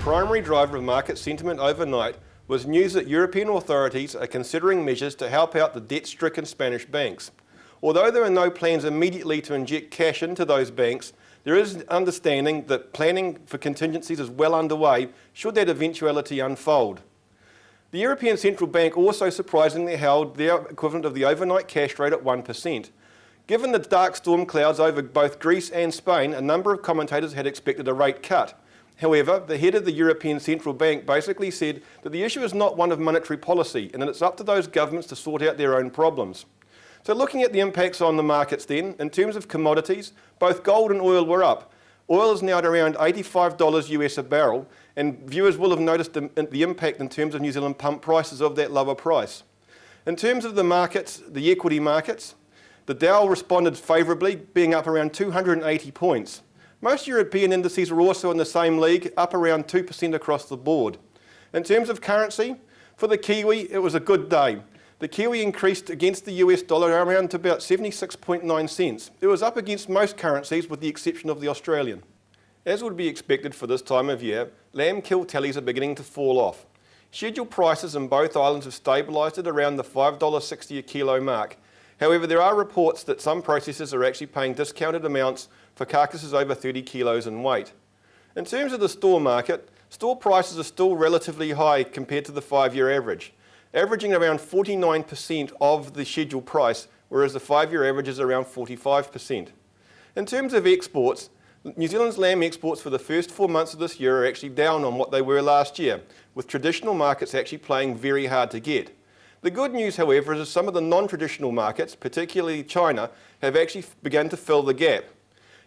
primary driver of market sentiment overnight was news that European authorities are considering measures to help out the debt-stricken Spanish banks. Although there are no plans immediately to inject cash into those banks, there is understanding that planning for contingencies is well underway should that eventuality unfold. The European Central Bank also surprisingly held their equivalent of the overnight cash rate at 1%. Given the dark storm clouds over both Greece and Spain, a number of commentators had expected a rate cut. However, the head of the European Central Bank basically said that the issue is not one of monetary policy and that it's up to those governments to sort out their own problems. So looking at the impacts on the markets then, in terms of commodities, both gold and oil were up. Oil is now at around $85 US a barrel, and viewers will have noticed the impact in terms of New Zealand pump prices of that lower price. In terms of the markets, the equity markets, the Dow responded favourably, being up around 280 points. Most European indices were also in the same league, up around 2% across the board. In terms of currency, for the Kiwi, it was a good day. The Kiwi increased against the US dollar around to about 76.9 cents. It was up against most currencies with the exception of the Australian. As would be expected for this time of year, lamb kill tallies are beginning to fall off. Scheduled prices in both islands have stabilised at around the $5.60 a kilo mark. However, there are reports that some processors are actually paying discounted amounts for carcasses over 30 kilos in weight. In terms of the store market, store prices are still relatively high compared to the 5-year average, averaging around 49% of the scheduled price, whereas the 5-year average is around 45%. In terms of exports, New Zealand's lamb exports for the first 4 months of this year are actually down on what they were last year, with traditional markets actually playing very hard to get. The good news, however, is that some of the non-traditional markets, particularly China, have actually begun to fill the gap.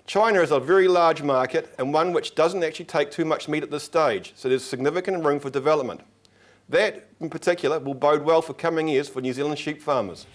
China is a very large market and one which doesn't actually take too much meat at this stage, so there's significant room for development. That, in particular, will bode well for coming years for New Zealand sheep farmers.